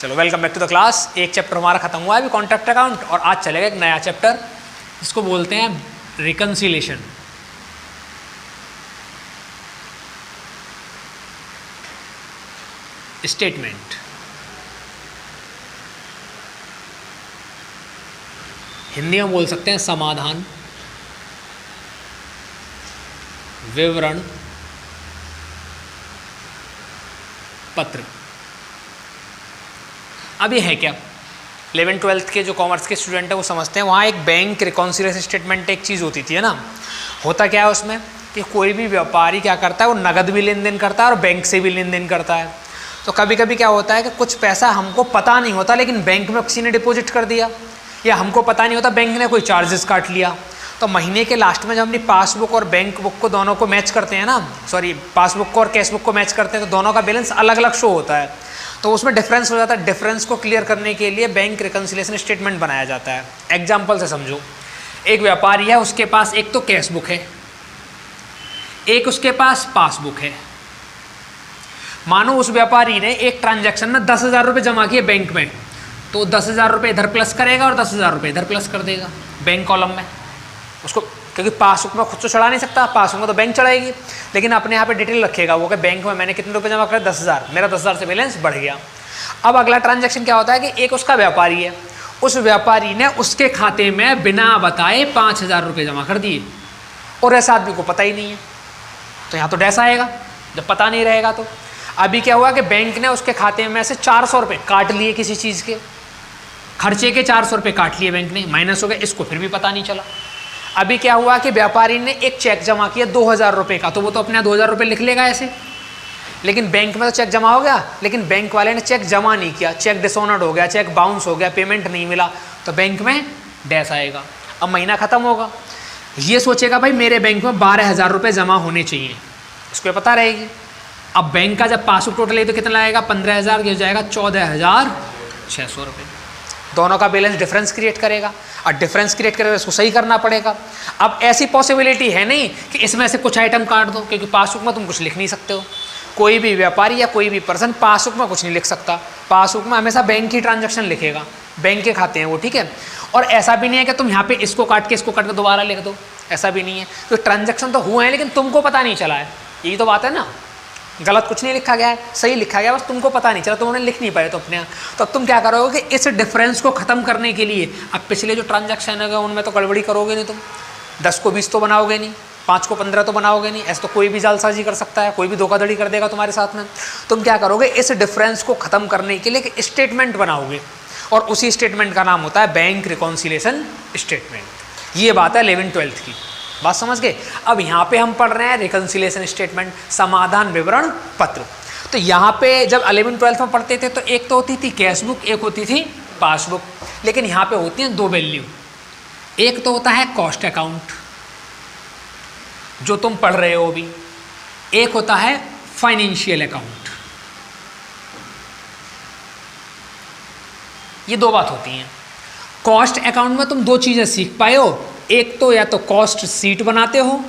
चलो welcome back to the class. एक chapter हमारा खत्म हुआ है अभी कॉन्ट्रैक्ट अकाउंट, और आज चलेगा एक नया चैप्टर जिसको बोलते हैं रिकन्सिलेशन। स्टेटमेंट। हिंदी में बोल सकते हैं समाधान, विवरण पत्र। अब ये है क्या, 11th-12th के जो कॉमर्स के स्टूडेंट हैं वो समझते हैं वहाँ एक बैंक रिकॉन्सिलिएशन स्टेटमेंट एक चीज़ होती थी, है ना। होता क्या है उसमें कि कोई भी व्यापारी क्या करता है, वो नगद भी लेन देन करता है और बैंक से भी लेन देन करता है। तो कभी कभी क्या होता है कि कुछ पैसा हमको पता नहीं होता लेकिन बैंक में किसी ने डिपॉजिट कर दिया, या हमको पता नहीं होता बैंक ने कोई चार्जेस काट लिया। तो महीने के लास्ट में जब अपनी पासबुक और बैंक बुक को दोनों को मैच करते हैं ना, पासबुक को और कैश बुक को मैच करते हैं, तो दोनों का बैलेंस अलग अलग शो होता है। तो उसमें डिफरेंस हो जाता है। डिफरेंस को क्लियर करने के लिए बैंक रिकन्सिलिएशन स्टेटमेंट बनाया जाता है। एग्जाम्पल से समझो, एक व्यापारी है, उसके पास एक तो कैश बुक है, एक उसके पास पासबुक है। मानो उस व्यापारी ने एक ट्रांजैक्शन में 10,000 रुपये जमा किए बैंक में, तो 10,000 रुपये इधर प्लस करेगा और 10,000 रुपये इधर प्लस कर देगा बैंक कॉलम में। उसको क्योंकि पासबुक में खुद तो चढ़ा नहीं सकता, पासबुक में तो बैंक चढ़ाएगी, लेकिन अपने यहाँ पे डिटेल रखेगा वो कि बैंक में मैंने कितने रुपए जमा करे, 10,000, मेरा 10,000 से बैलेंस बढ़ गया। अब अगला ट्रांजैक्शन क्या होता है कि एक उसका व्यापारी है, उस व्यापारी ने उसके खाते में बिना बताए 5,000 रुपये जमा कर दिए और ऐसा आदमी को पता ही नहीं है, तो यहाँ तो डैश आएगा जब पता नहीं रहेगा। तो अभी क्या हुआ कि बैंक ने उसके खाते में से 400 रुपये काट लिए, किसी चीज़ के खर्चे के 400 रुपये काट लिए बैंक ने, माइनस हो गए, इसको फिर भी पता नहीं चला। अभी क्या हुआ कि व्यापारी ने एक चेक जमा किया 2,000 रुपये का, तो वो तो अपने 2,000 रुपये लिख लेगा ऐसे, लेकिन बैंक में तो चेक जमा हो गया, लेकिन बैंक वाले ने चेक जमा नहीं किया, चेक डिसऑनर्ड हो गया, चेक बाउंस हो गया, पेमेंट नहीं मिला, तो बैंक में डैश आएगा। अब महीना खत्म होगा, ये सोचेगा भाई मेरे बैंक में 12,000 रुपये जमा होने चाहिए, इसको पता रहेगी। अब बैंक का जब पासबुक टोटल है तो कितना आएगा, 15,000 हो जाएगा 14,600 रुपये। दोनों का बैलेंस डिफरेंस क्रिएट करेगा, और डिफरेंस क्रिएट करेगा इसको सही करना पड़ेगा। अब ऐसी पॉसिबिलिटी है नहीं कि इसमें से कुछ आइटम काट दो, क्योंकि पासबुक में तुम कुछ लिख नहीं सकते हो। कोई भी व्यापारी या कोई भी पर्सन पासबुक में कुछ नहीं लिख सकता, पासबुक में हमेशा बैंक की ट्रांजैक्शन लिखेगा, बैंक के खाते हैं वो, ठीक है। और ऐसा भी नहीं है कि तुम यहाँ पे इसको काट के इसको काट के दोबारा लिख दो, ऐसा भी नहीं है। तो ट्रांजैक्शन तो हुए हैं लेकिन तुमको पता नहीं चला है, यही तो बात है ना। गलत कुछ नहीं लिखा गया है, सही लिखा गया, बस तुमको पता नहीं चला, तुम उन्हें लिख नहीं पाए तो अपने यहाँ। तो अब तुम क्या करोगे कि इस डिफरेंस को ख़त्म करने के लिए अब पिछले जो ट्रांजैक्शन है उनमें तो गड़बड़ी करोगे नहीं, तुम 10 को 20 तो बनाओगे नहीं, 5 को 15 तो बनाओगे नहीं, ऐसे तो कोई भी जालसाजी कर सकता है, कोई भी धोखाधड़ी कर देगा तुम्हारे साथ में। तुम क्या करोगे, इस डिफरेंस को ख़त्म करने के लिए एक स्टेटमेंट बनाओगे, और उसी स्टेटमेंट का नाम होता है बैंक रिकॉन्सिलिएशन स्टेटमेंट। ये बात है 11th-12th की, बात समझ गए। अब यहाँ पे हम पढ़ रहे हैं रिकन्सिलिएशन स्टेटमेंट, समाधान विवरण पत्र। तो यहाँ पे जब 11th-12th में पढ़ते थे तो एक तो होती थी कैश बुक, एक होती थी पासबुक, लेकिन यहाँ पे होती हैं 2 वैल्यू। एक तो होता है कॉस्ट अकाउंट जो तुम पढ़ रहे हो अभी, एक होता है फाइनेंशियल अकाउंट। ये 2 बात होती हैं। कॉस्ट अकाउंट में तुम 2 चीज़ें सीख पाए हो, एक तो या तो कॉस्ट शीट बनाते हो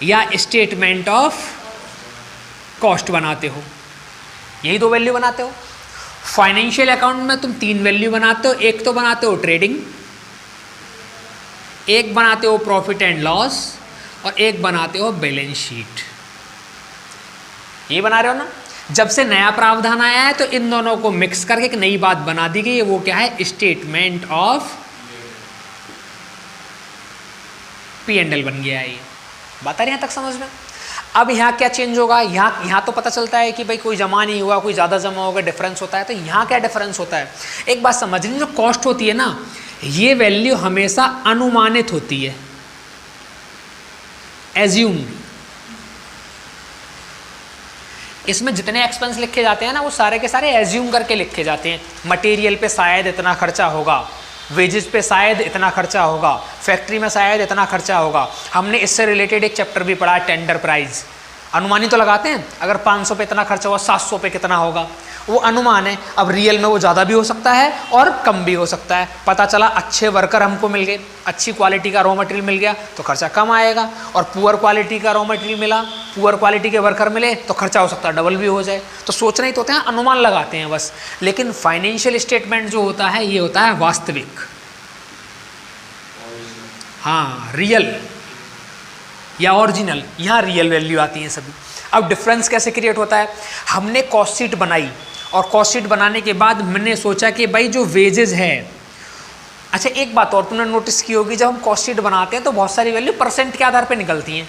या स्टेटमेंट ऑफ कॉस्ट बनाते हो, यही 2 वैल्यू बनाते हो। फाइनेंशियल अकाउंट में तुम 3 वैल्यू बनाते हो, एक तो बनाते हो ट्रेडिंग, एक बनाते हो प्रॉफिट एंड लॉस, और एक बनाते हो बैलेंस शीट। ये बना रहे हो ना। जब से नया प्रावधान आया है तो इन दोनों को मिक्स करके एक नई बात बना दी गई है, वो क्या है, स्टेटमेंट ऑफ P&L बन गया है। ये बात आ रही है यहाँ तक समझ में। अब यहाँ क्या चेंज होगा, यहाँ तो पता चलता है कि भाई कोई जमा नहीं हुआ, कोई ज़्यादा जमा होगा, डिफरेंस होता है। तो यहाँ क्या डिफरेंस होता है, एक बात समझ लीजिए, जो कॉस्ट होती है ना, ये वैल्यू हमेशा अनुमानित होती है, एज्यूम। इसमें जितने एक्सपेंस लिखे जाते हैं ना, वो सारे के सारे एज्यूम करके लिखे जाते हैं। मटेरियल पे शायद इतना खर्चा होगा, वेजेस पे शायद इतना खर्चा होगा, फैक्ट्री में शायद इतना खर्चा होगा। हमने इससे रिलेटेड एक चैप्टर भी पढ़ा, टेंडर प्राइस। अनुमानी तो लगाते हैं, अगर 500 पे इतना खर्चा हुआ, 700 पे कितना होगा, वो अनुमान है। अब रियल में वो ज़्यादा भी हो सकता है और कम भी हो सकता है। पता चला अच्छे वर्कर हमको मिल गए, अच्छी क्वालिटी का रॉ मटेरियल मिल गया तो खर्चा कम आएगा, और पुअर क्वालिटी का रॉ मटेरियल मिला, पुअर क्वालिटी के वर्कर मिले तो खर्चा हो सकता है डबल भी हो जाए। तो सोचना ही तो होते हैं, अनुमान लगाते हैं बस। लेकिन फाइनेंशियल स्टेटमेंट जो होता है ये होता है वास्तविक, हाँ रियल या ओरिजिनल, यहाँ रियल वैल्यू आती है सभी। अब डिफरेंस कैसे क्रिएट होता है, हमने कॉस्ट शीट बनाई और कॉस्ट शीट बनाने के बाद मैंने सोचा कि भाई जो वेजेस है, अच्छा एक बात और तुमने नोटिस की होगी, जब हम कॉस्ट शीट बनाते हैं तो बहुत सारी वैल्यू परसेंट के आधार पे निकलती हैं।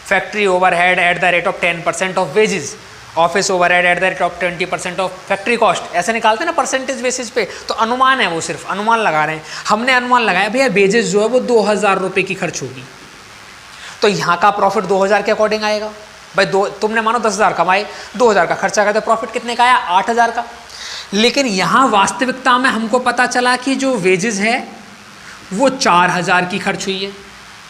Factory overhead at the rate of 10% of wages, office overhead at the rate of 20% of factory cost, ऐसे निकालते हैं ना परसेंटेज बेसिस पे। तो अनुमान है, वो सिर्फ अनुमान लगा रहे हैं। हमने अनुमान लगाया भैया वेजेस जो है वो 2000 रुपये की खर्च होगी, तो यहाँ का प्रॉफिट 2000 के अकॉर्डिंग आएगा। भाई तुमने मानो 10,000 कमाए, 2000 का खर्चा करते, प्रॉफिट कितने का आया, 8000 का। लेकिन यहाँ वास्तविकता में हमको पता चला कि जो वेजेस है वो 4000 की खर्च हुई है,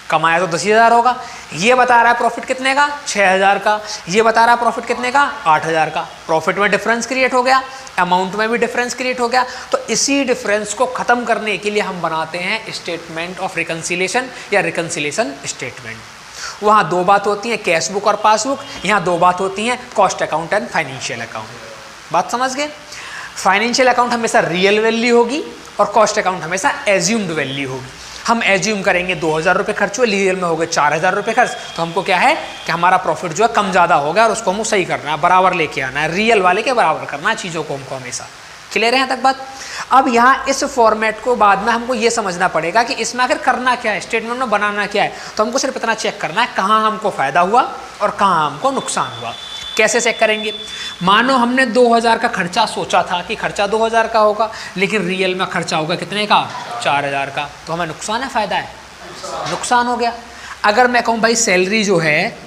कमाया तो 10,000 होगा। ये बता रहा है प्रॉफिट कितने का, 6000 का। ये बता रहा है प्रॉफिट कितने का, 8000 का। प्रॉफिट में डिफरेंस क्रिएट हो गया, अमाउंट में भी डिफरेंस क्रिएट हो गया। तो इसी डिफरेंस को खत्म करने के लिए हम बनाते हैं स्टेटमेंट ऑफ रिकंसिलिएशन या रिकंसिलिएशन स्टेटमेंट। वहाँ दो बात होती है, कैश बुक और पासबुक। यहाँ दो बात होती हैं, cost account and financial account. बात समझ गए। फाइनेंशियल अकाउंट हमेशा रियल वैल्यू होगी और कॉस्ट अकाउंट हमेशा एज्यूम्ड वैल्यू होगी। हम एज्यूम करेंगे 2000 रुपये खर्च हुए, रियल में हो गए 4000 रुपये खर्च, तो हमको क्या है कि हमारा प्रॉफिट जो है कम ज़्यादा हो गया और उसको हमको सही करना है, बराबर लेके आना है, रियल वाले के बराबर करना है चीज़ों को हमको हमेशा। क्लियर है यहाँ तक बात। अब यहाँ इस फॉर्मेट को बाद में हमको ये समझना पड़ेगा कि इसमें आखिर करना क्या है, स्टेटमेंट में बनाना क्या है। तो हमको सिर्फ इतना चेक करना है कहाँ हमको फ़ायदा हुआ और कहाँ हमको नुकसान हुआ। कैसे चेक करेंगे, मानो हमने 2000 का खर्चा सोचा था कि खर्चा 2000 का होगा, लेकिन रियल में खर्चा होगा कितने का, 4000 का। तो हमें नुकसान है फ़ायदा है, नुकसान हो गया। अगर मैं कहूँ भाई सैलरी जो है,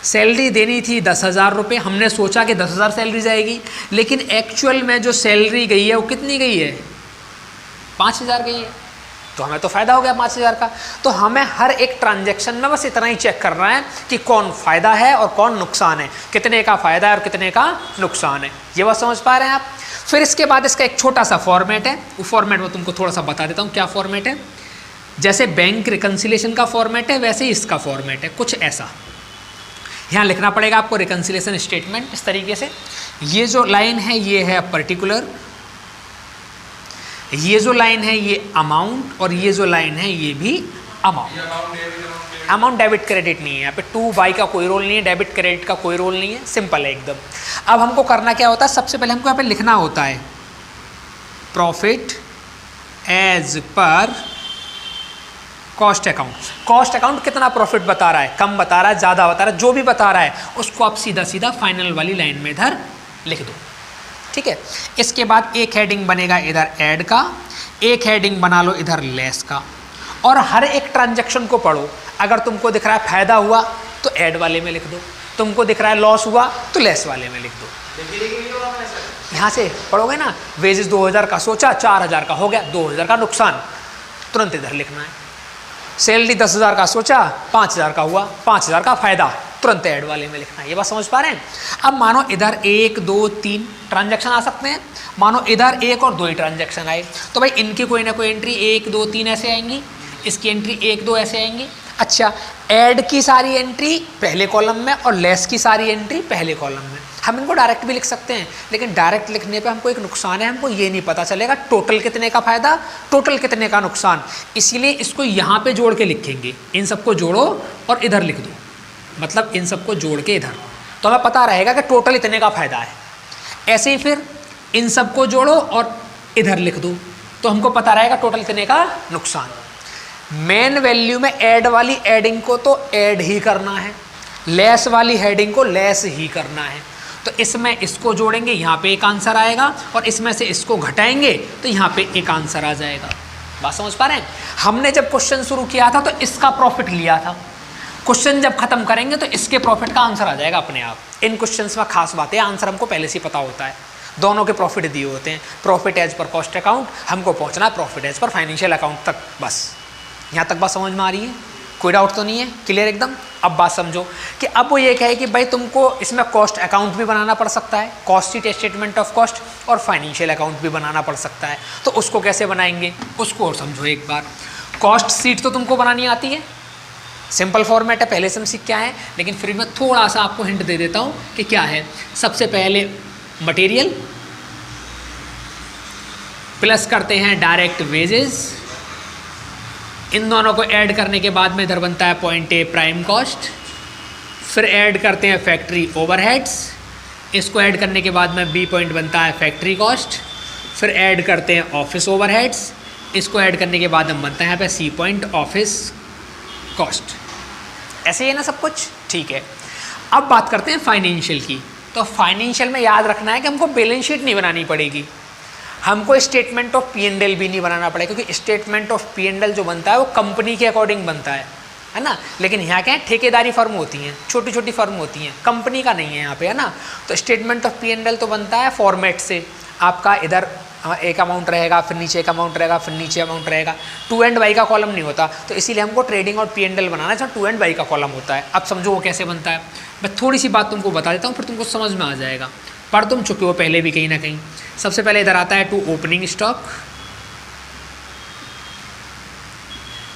सैलरी देनी थी 10,000 रुपये, हमने सोचा कि 10,000 सैलरी जाएगी, लेकिन एक्चुअल में जो सैलरी गई है वो कितनी गई है, 5,000 गई है। तो हमें तो फ़ायदा हो गया 5,000 का। तो हमें हर एक ट्रांजैक्शन में बस इतना ही चेक करना है कि कौन फ़ायदा है और कौन नुकसान है, कितने का फ़ायदा है और कितने का नुकसान है। ये बात समझ पा रहे हैं आप। फिर इसके बाद इसका एक छोटा सा फॉर्मेट है, वो फॉर्मेट में तुमको थोड़ा सा बता देता हूँ क्या फॉर्मेट है। जैसे बैंक रिकन्सिलेशन का फॉर्मेट है वैसे ही इसका फॉर्मेट है कुछ ऐसा। यहाँ लिखना पड़ेगा आपको रिकन्सिलेशन स्टेटमेंट इस तरीके से। ये जो लाइन है ये है पर्टिकुलर, ये जो लाइन है ये अमाउंट, और ये जो लाइन है ये भी अमाउंट। अमाउंट डेबिट क्रेडिट नहीं है यहाँ पे, टू बाई का कोई रोल नहीं है, डेबिट क्रेडिट का कोई रोल नहीं है, सिंपल है एकदम। अब हमको करना क्या होता है, सबसे पहले हमको यहाँ पे लिखना होता है profit as per cost account. Cost account कितना प्रॉफिट बता रहा है, कम बता रहा है, ज़्यादा बता रहा है, जो भी बता रहा है उसको आप सीधा सीधा फाइनल वाली लाइन में इधर लिख दो। ठीक है। इसके बाद एक हेडिंग बनेगा इधर ऐड का, एक हेडिंग बना लो इधर लेस का, और हर एक ट्रांजैक्शन को पढ़ो। अगर तुमको दिख रहा है फायदा हुआ तो ऐड वाले में लिख दो, तुमको दिख रहा है लॉस हुआ तो लेस वाले में लिख दो। यहाँ से पढ़ोगे ना, वेजेस 2000 का सोचा 4000 का हो गया, 2000 का नुकसान, तुरंत इधर लिखना है। सैलरी 10,000 का सोचा 5,000 का हुआ, 5,000 का फायदा, तुरंत ऐड वाले में लिखना है। ये बात समझ पा रहे हैं। अब मानो इधर 1 2 3 ट्रांजैक्शन आ सकते हैं, मानो इधर 1 और 2 ही ट्रांजैक्शन आए, तो भाई इनकी कोई ना कोई एंट्री 1 2 3 ऐसे आएंगी, इसकी एंट्री 1 2 ऐसे आएंगी। अच्छा, ऐड की सारी एंट्री पहले कॉलम में और लेस की सारी एंट्री पहले कॉलम में। हम इनको डायरेक्ट भी लिख सकते हैं, लेकिन डायरेक्ट लिखने पे हमको एक नुकसान है, हमको ये नहीं पता चलेगा टोटल कितने का फ़ायदा, टोटल कितने का नुकसान। इसीलिए इसको यहाँ पे जोड़ के लिखेंगे, इन सबको जोड़ो और इधर लिख दो, मतलब इन सबको जोड़ के इधर, तो हमें पता रहेगा कि टोटल इतने का फ़ायदा है। ऐसे ही फिर इन सबको जोड़ो और इधर लिख दो, तो हमको पता रहेगा टोटल इतने का नुकसान। मेन वैल्यू में ऐड वाली एडिंग को तो ऐड ही करना है, लेस वाली हेडिंग को लेस ही करना है। तो इसमें इसको जोड़ेंगे, यहाँ पे एक आंसर आएगा, और इसमें से इसको घटाएंगे तो यहाँ पे एक आंसर आ जाएगा। बात समझ पा रहे हैं। हमने जब क्वेश्चन शुरू किया था तो इसका प्रॉफिट लिया था, क्वेश्चन जब खत्म करेंगे तो इसके प्रॉफिट का आंसर आ जाएगा अपने आप। इन क्वेश्चंस में खास बात है, आंसर हमको पहले से पता होता है, दोनों के प्रॉफिट दिए होते हैं। Profit as per cost account, हमको पहुँचना है profit as per financial account तक। बस यहाँ तक बात समझ में आ रही है। कोई डाउट तो नहीं है? क्लियर एकदम? अब बात समझो कि अब वो ये कहे कि भाई तुमको इसमें कॉस्ट अकाउंट भी बनाना पड़ सकता है, cost sheet, statement of cost, और फाइनेंशियल अकाउंट भी बनाना पड़ सकता है। तो उसको कैसे बनाएंगे उसको और समझो एक बार। कॉस्ट शीट तो तुमको बनानी आती है, सिंपल फॉर्मेट है, पहले से हम सीख के आए हैं, लेकिन फिर मैं थोड़ा सा आपको हिंट दे देता हूँ कि क्या है। सबसे पहले मटेरियल प्लस करते हैं डायरेक्ट वेजेस, इन दोनों को ऐड करने के बाद में इधर बनता है पॉइंट ए प्राइम कॉस्ट, फिर ऐड करते हैं फैक्ट्री ओवरहेड्स, इसको ऐड करने के बाद में बी पॉइंट बनता है फैक्ट्री कॉस्ट, फिर ऐड करते हैं ऑफिस ओवरहेड्स, इसको ऐड करने के बाद हम बनता है यहाँ पे सी पॉइंट ऑफिस कॉस्ट। ऐसे ही है ना सब कुछ? ठीक है। अब बात करते हैं फाइनेंशियल की। तो फाइनेंशियल में याद रखना है कि हमको बैलेंस शीट नहीं बनानी पड़ेगी, हमको statement of P and L भी नहीं बनाना पड़ेगा, क्योंकि statement of P and L जो बनता है वो कंपनी के अकॉर्डिंग बनता है ना। लेकिन यहाँ क्या है, ठेकेदारी फर्म होती हैं, छोटी छोटी फर्म होती हैं, कंपनी का नहीं है यहाँ पे, है ना। तो statement of P and L तो बनता है फॉर्मेट से, आपका इधर एक अमाउंट रहेगा, फिर नीचे एक अमाउंट रहेगा, फिर नीचे अमाउंट रहेगा, टू एंड वाई का कॉलम नहीं होता। तो इसीलिए हमको ट्रेडिंग और पी एंड एल बनाना है जहाँ टू एंड वाई का कॉलम होता है। अब समझो वो कैसे बनता है। मैं थोड़ी सी बात तुमको बता देता हूँ, फिर तुमको समझ में आ जाएगा, पढ़ तुम चुके हो पहले भी कहीं ना कहीं। सबसे पहले इधर आता है टू ओपनिंग स्टॉक,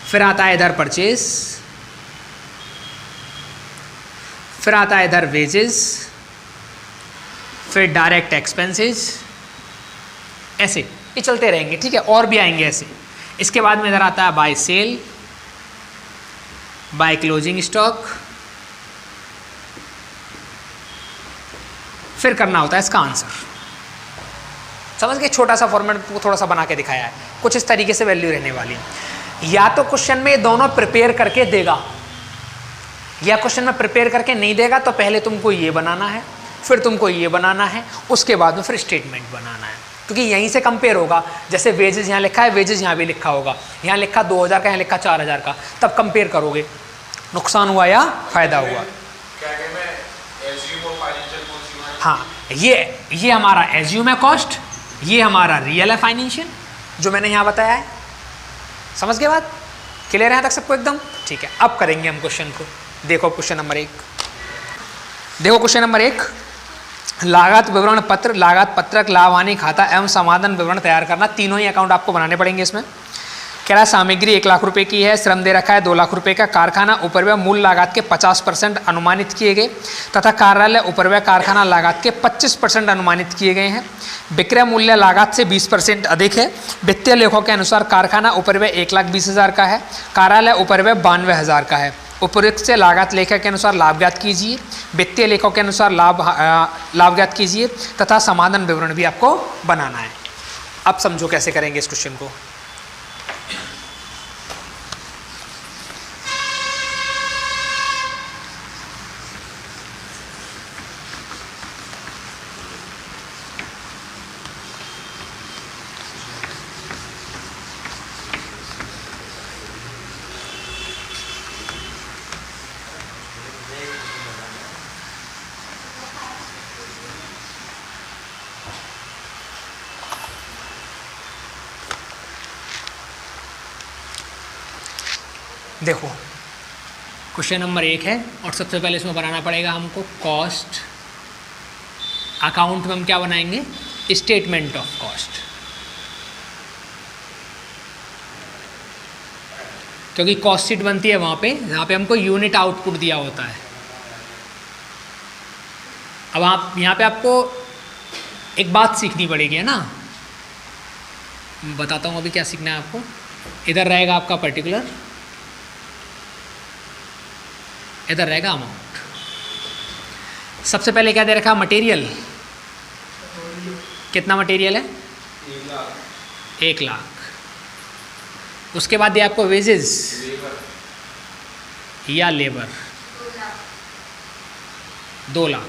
फिर आता है इधर परचेज, फिर आता है इधर वेजेस, फिर डायरेक्ट एक्सपेंसेस, ऐसे ये चलते रहेंगे, ठीक है, और भी आएंगे ऐसे। इसके बाद में इधर आता है by sale, by closing stock, फिर करना होता है इसका आंसर। समझ गए? छोटा सा फॉर्मेट को थोड़ा सा बना के दिखाया है, कुछ इस तरीके से वैल्यू रहने वाली है। या तो क्वेश्चन में दोनों प्रिपेयर करके देगा, या क्वेश्चन में प्रिपेयर करके नहीं देगा, तो पहले तुमको ये बनाना है, फिर तुमको ये बनाना है, उसके बाद में फिर स्टेटमेंट बनाना है, क्योंकि यहीं से कंपेयर होगा। जैसे वेजेस यहाँ लिखा है, वेजेस यहाँ भी लिखा होगा, यहाँ लिखा 2000 का, यहाँ लिखा 4000 का, तब कंपेयर करोगे नुकसान हुआ या फायदा हुआ। हाँ, ये हमारा एज्यूम है कॉस्ट, ये हमारा रियल है फाइनेंशियल, जो मैंने यहाँ बताया है। समझ गए बात? क्लियर है यहाँ तक सबको एकदम? ठीक है। अब करेंगे हम क्वेश्चन को। देखो क्वेश्चन नंबर 1, देखो क्वेश्चन नंबर 1, लागत विवरण पत्र, लागत पत्रक, लाभ हानि खाता एवं समाधान विवरण तैयार करना। तीनों ही अकाउंट आपको बनाने पड़ेंगे इसमें। कह रहा सामग्री 1 लाख रुपए की है, श्रम दे रखा है 2 लाख रुपए का, कारखाना उपरिव्यय मूल लागत के 50% अनुमानित किए गए तथा कार्यालय उपरिव्यय कारखाना लागत के 25% अनुमानित किए गए हैं। विक्रय मूल्य लागत से 20% अधिक है। वित्तीय लेखों के अनुसार कारखाना उपरिव्यय 1,20,000 का है, कार्यालय उपरिव्यय 92,000 का है। उपयुक्त से लागत लेखा के अनुसार लाभ ज्ञात कीजिए, वित्तीय लेखों के अनुसार लाभ ज्ञात कीजिए तथा समाधान विवरण भी आपको बनाना है। अब समझो कैसे करेंगे इस क्वेश्चन को। देखो क्वेश्चन नंबर 1 है, और सबसे पहले इसमें बनाना पड़ेगा हमको कॉस्ट। अकाउंट में हम क्या बनाएंगे? स्टेटमेंट ऑफ कॉस्ट, क्योंकि कॉस्ट शीट बनती है वहाँ पे जहाँ पे हमको यूनिट आउटपुट दिया होता है। अब आप यहाँ पे आपको एक बात सीखनी पड़ेगी, है ना। बताता हूँ अभी क्या सीखना है आपको। इधर रहेगा आपका पर्टिकुलर, इधर रहेगा अमाउंट। सबसे पहले क्या दे रखा? मटेरियल। कितना मटेरियल है? 1 लाख। उसके बाद दिया आपको वेजेस या लेबर 2 लाख।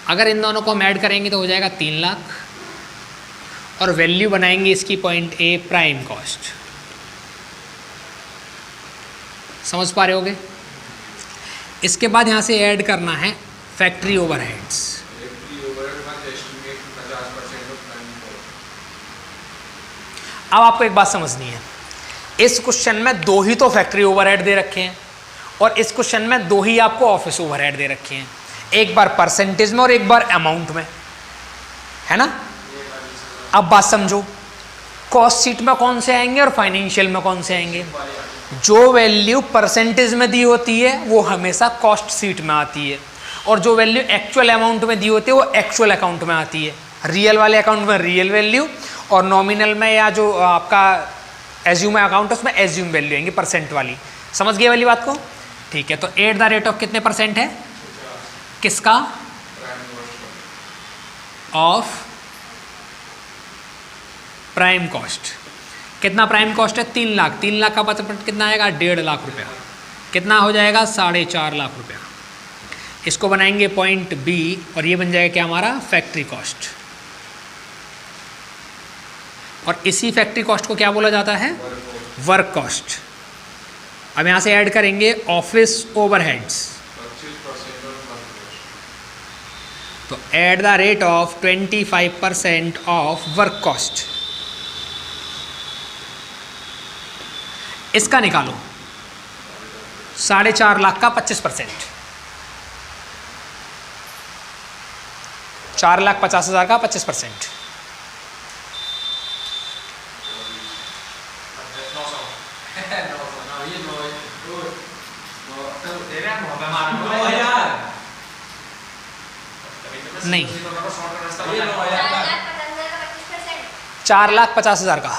अगर इन दोनों को हम ऐड करेंगे तो हो जाएगा 3 लाख, और वैल्यू बनाएंगे इसकी पॉइंट ए प्राइम कॉस्ट। समझ पा रहे होगे? इसके बाद यहाँ से ऐड करना है फैक्ट्री ओवरहेड्स। अब आपको एक बात समझनी है, इस क्वेश्चन में 2 ही तो फैक्ट्री ओवरहेड दे रखे हैं और इस क्वेश्चन में 2 ही आपको ऑफिस ओवरहेड दे रखे हैं, एक बार परसेंटेज में और एक बार अमाउंट में, है ना। अब बात समझो, कॉस्ट शीट में कौन से आएंगे और फाइनेंशियल में कौन से आएंगे। जो वैल्यू परसेंटेज में दी होती है वो हमेशा कॉस्ट शीट में आती है, और जो वैल्यू एक्चुअल अमाउंट में दी होती है वो एक्चुअल अकाउंट में आती है। रियल वाले अकाउंट में रियल वैल्यू, और नॉमिनल में या जो आपका एज्यूम अकाउंट है उसमें एज्यूम वैल्यू आएंगी परसेंट वाली। समझ गए वाली बात को? ठीक है, तो एट द रेट ऑफ कितने परसेंट है, किसका, ऑफ प्राइम कॉस्ट। कितना प्राइम कॉस्ट है, 3 लाख। 3 लाख का परसेंट कितना आएगा, 1.5 लाख रुपया। कितना हो जाएगा, 4.5 लाख रुपया। इसको बनाएंगे पॉइंट बी और ये बन जाएगा क्या हमारा, फैक्ट्री कॉस्ट। और इसी फैक्ट्री कॉस्ट को क्या बोला जाता है, वर्क कॉस्ट। अब यहाँ से ऐड करेंगे ऑफिस ओवरहेड्स, तो at the rate of 25% of work cost. इसका निकालो, 4.5 लाख का 25%, 4,50,000 का 25%। नहीं, 4,50,000 का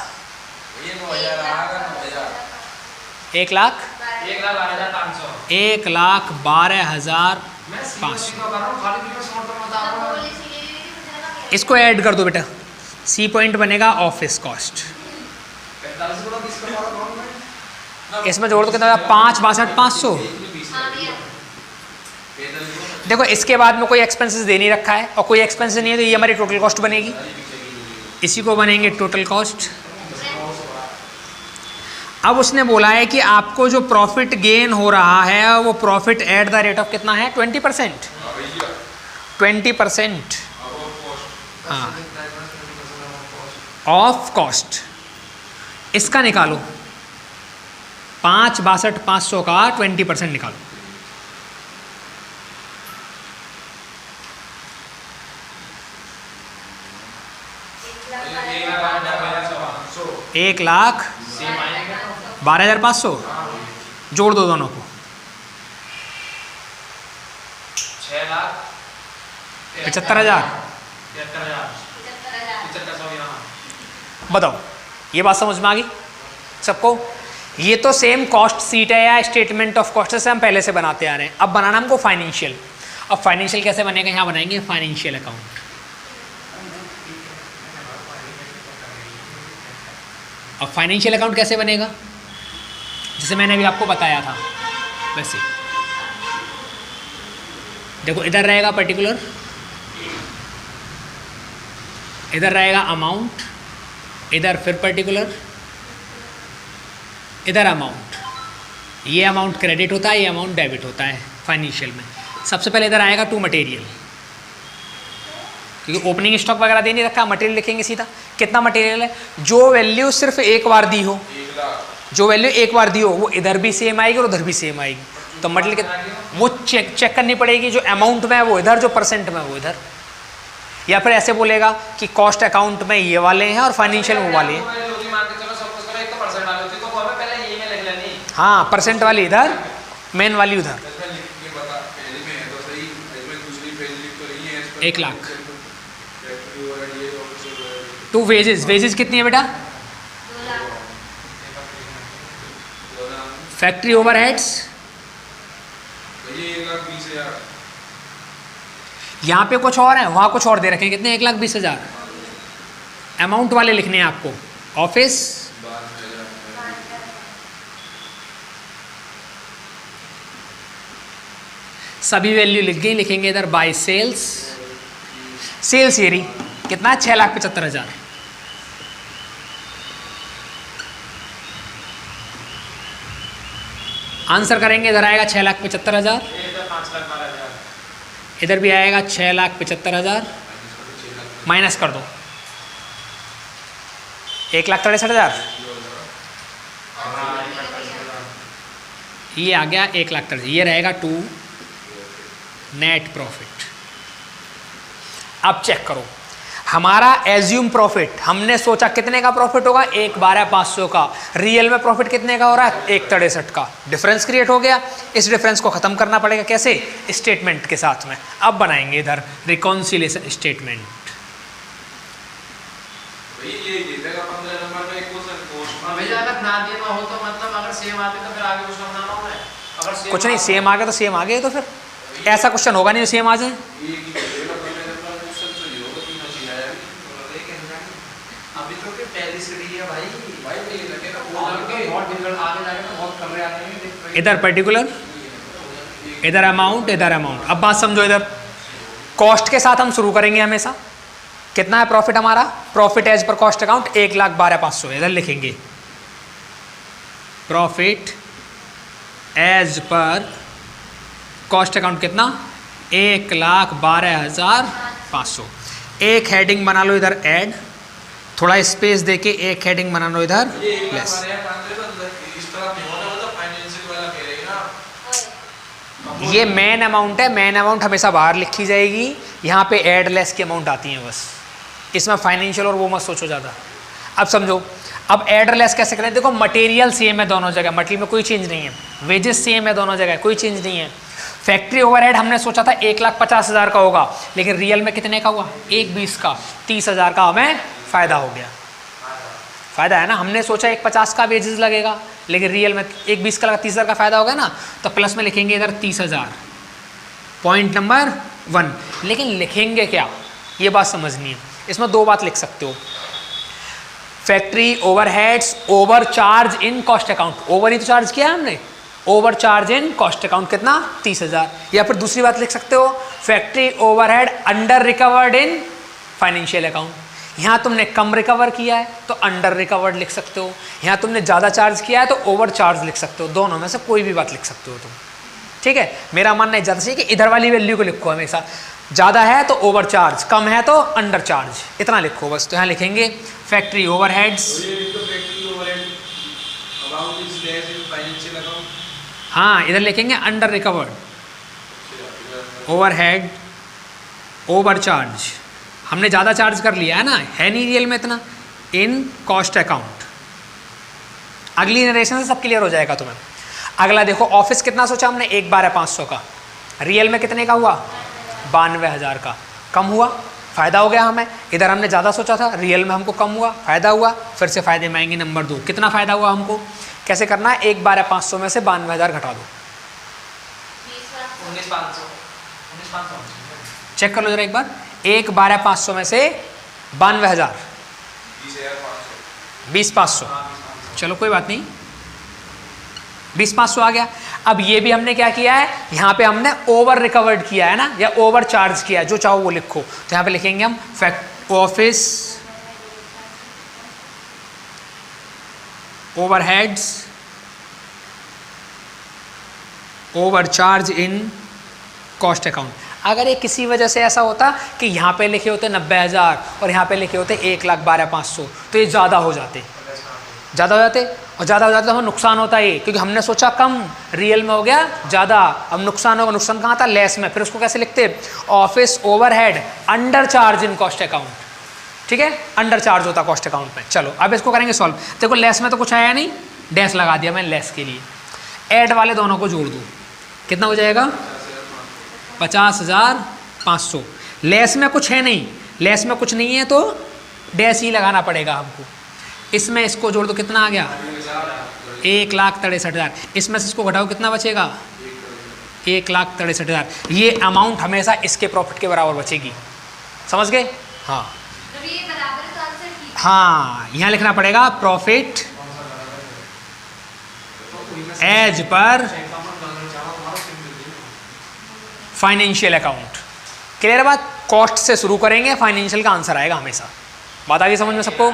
1,12,500। इसको ऐड कर दो बेटा, सी पॉइंट बनेगा ऑफिस कॉस्ट। इसमें जोड़ दो कितना, 5,62,500। देखो इसके बाद में कोई एक्सपेंसेस दे नहीं रखा है और कोई एक्सपेंसेस नहीं है, तो ये हमारी टोटल कॉस्ट बनेगी। इसी को बनेंगे टोटल कॉस्ट। अब उसने बोला है कि आपको जो प्रॉफिट गेन हो रहा है वो profit at the rate of कितना है, 20%। 20% हाँ ऑफ कॉस्ट। इसका निकालो, 5,62,500 का 20% निकालो। एक लाख 12,500 जोड़ दो दोनों को, 75,000। बताओ ये बात समझ में आ गई सबको? ये तो सेम कॉस्ट सीट है या स्टेटमेंट ऑफ कॉस्ट से हम पहले से बनाते आ रहे हैं। अब बनाना हमको फाइनेंशियल। अब फाइनेंशियल कैसे बनेगा, यहाँ बनाएंगे फाइनेंशियल अकाउंट। अब फाइनेंशियल अकाउंट कैसे बनेगा, जैसे मैंने अभी आपको बताया था वैसे। देखो इधर रहेगा पर्टिकुलर, इधर रहेगा अमाउंट, इधर फिर पर्टिकुलर, इधर अमाउंट। ये अमाउंट क्रेडिट होता है, ये अमाउंट डेबिट होता है फाइनेंशियल में। सबसे पहले इधर आएगा टू मटेरियल, क्योंकि ओपनिंग स्टॉक वगैरह दे नहीं रखा, मटेरियल लिखेंगे सीधा। कितना मटेरियल है, जो वैल्यू सिर्फ एक बार दी हो, जो वैल्यू एक बार दी हो वो इधर भी सेम आएगी और उधर भी सेम आएगी। तो मटेरियल वो चेक करनी पड़ेगी, जो अमाउंट में है वो इधर, जो परसेंट में है वो इधर। या फिर ऐसे बोलेगा कि कॉस्ट अकाउंट में ये वाले हैं और फाइनेंशियल वो वाले हैं। हाँ, परसेंट वाली इधर, मेन वाली उधर। 1 लाख। टू वेजेस, वेजेस कितनी है बेटा, फैक्ट्री ओवरहेड्स यहाँ पे कुछ और है, वहाँ कुछ और दे रखे हैं। कितने, 1,20,000। अमाउंट वाले लिखने हैं आपको। ऑफिस सभी वैल्यू लिख गई, लिखेंगे इधर बाय सेल्स। सेल्स ये रही, कितना, 6,75,000। आंसर करेंगे, इधर आएगा 6,75,000, इधर भी आएगा 6,75,000, माइनस कर दो 1,63,000, ये आ गया 1,30,000, ये रहेगा 2 नेट प्रॉफिट। अब चेक करो हमारा एज्यूम प्रॉफिट, हमने सोचा कितने का प्रॉफिट होगा 1,12,500 का, रियल में प्रॉफिट कितने का हो रहा है 1,63 का। डिफरेंस क्रिएट हो गया, इस डिफरेंस को खत्म करना पड़ेगा कैसे, स्टेटमेंट के साथ में। अब बनाएंगे इधर रिकॉन्सिलिएशन स्टेटमेंट। कुछ नहीं, सेम आ गया तो सेम आ गए, तो फिर ऐसा क्वेश्चन होगा नहीं सेम आ जाए। इधर पर्टिकुलर, इधर अमाउंट, इधर अमाउंट। अब बात समझो, इधर कॉस्ट के साथ हम शुरू करेंगे हमेशा। कितना है प्रॉफिट हमारा, profit as per cost account 1,12,500। इधर लिखेंगे profit as per cost account कितना 1,12,500। एक हेडिंग बना लो इधर ऐड, थोड़ा स्पेस देके एक हेडिंग बना लो इधर लेस। ये मेन अमाउंट है, मेन अमाउंट हमेशा बाहर लिखी जाएगी, यहाँ पे ऐड लेस की अमाउंट आती है बस। इसमें फाइनेंशियल और वो मत सोचो ज़्यादा। अब समझो, अब ऐड लेस कैसे करें। देखो मटेरियल सेम है दोनों जगह, मटेरियल में कोई चेंज नहीं है, वेजेस सेम है दोनों जगह, कोई चेंज नहीं है। फैक्ट्री ओवरहेड हमने सोचा था 1,50,000 का होगा, लेकिन रियल में कितने का हुआ 1,20 का, 30,000 का हमें फ़ायदा हो गया। फ़ायदा है ना, हमने सोचा 1,50 का वेजेस लगेगा, लेकिन रियल में 1,20 का लगा, 30,000 का फ़ायदा हो गया ना, तो प्लस में लिखेंगे इधर 30,000, पॉइंट नंबर 1। लेकिन लिखेंगे क्या, ये बात समझनी है। इसमें दो बात लिख सकते हो, factory overheads over charge in cost account, over ही तो चार्ज किया है हमने, over charge in cost account कितना 30,000। या फिर दूसरी बात लिख सकते हो, factory overhead under recovered in financial account. यहाँ तुमने कम रिकवर किया है तो अंडर रिकवर्ड लिख सकते हो, यहाँ तुमने ज़्यादा चार्ज किया है तो ओवर चार्ज लिख सकते हो, दोनों में से कोई भी बात लिख सकते हो तुम। ठीक है, मेरा मानना है ज़्यादा चाहिए कि इधर वाली वैल्यू को लिखो हमेशा, ज़्यादा है तो ओवर चार्ज, कम है तो अंडर चार्ज, इतना लिखो बस। तो यहाँ लिखेंगे फैक्ट्री ओवरहेड्स, हाँ इधर लिखेंगे under recovered, overhead over charge, हमने ज़्यादा चार्ज कर लिया है ना, है नहीं रियल में इतना, इन कॉस्ट अकाउंट। अगली नरेशन से सब क्लियर हो जाएगा तुम्हें। अगला देखो, ऑफिस कितना सोचा हमने 1,12,500 का, रियल में कितने का हुआ 92,000 का, कम हुआ, फ़ायदा हो गया हमें। इधर हमने ज़्यादा सोचा था, रियल में हमको कम हुआ, फ़ायदा हुआ। फिर से फ़ायदे में आएंगे नंबर 2, कितना फ़ायदा हुआ हमको, कैसे करना है, 1,12,500 में से 92,000 घटा दो, 19,500। चेक कर लो जरा एक बार, 1,12,500 में से 92,000, 20,500, चलो कोई बात नहीं, 20,500 आ गया। अब ये भी हमने क्या किया है, यहाँ पे हमने ओवर रिकवर्ड किया है ना, या ओवर चार्ज किया है, जो चाहो वो लिखो। तो यहाँ पे लिखेंगे हम office overheads over charge in cost account. अगर ये किसी वजह से ऐसा होता कि यहाँ पे लिखे होते 90,000 और यहाँ पे लिखे होते 1,12,500, तो ये ज़्यादा हो जाते, ज़्यादा हो जाते, और ज़्यादा हो जाता तो हमें नुकसान होता है, क्योंकि हमने सोचा कम, रियल में हो गया ज़्यादा। अब नुकसान होगा, नुकसान कहाँ था, लेस में। फिर उसको कैसे लिखते, office overhead under charge in cost account, ठीक है, अंडर चार्ज होता कॉस्ट अकाउंट में। चलो अब इसको करेंगे सॉल्व। देखो लेस में तो कुछ आया नहीं, डैश लगा दिया मैंने लेस के लिए। ऐड वाले दोनों को जोड़ दो, कितना हो जाएगा 50,500। लेस में कुछ है नहीं, लेस में कुछ नहीं है तो डैश ही लगाना पड़ेगा हमको। इसमें इसको जोड़ दो, कितना आ गया 1,63,000। इसमें से इसको घटाओ, कितना बचेगा 1,63,000। ये अमाउंट हमेशा इसके प्रॉफिट के बराबर बचेगी, समझ गए। हाँ हाँ, यहाँ लिखना पड़ेगा profit as per financial account. Clear बात, कॉस्ट से शुरू करेंगे, फाइनेंशियल का आंसर आएगा हमेशा। बात आ गई समझ में सबको।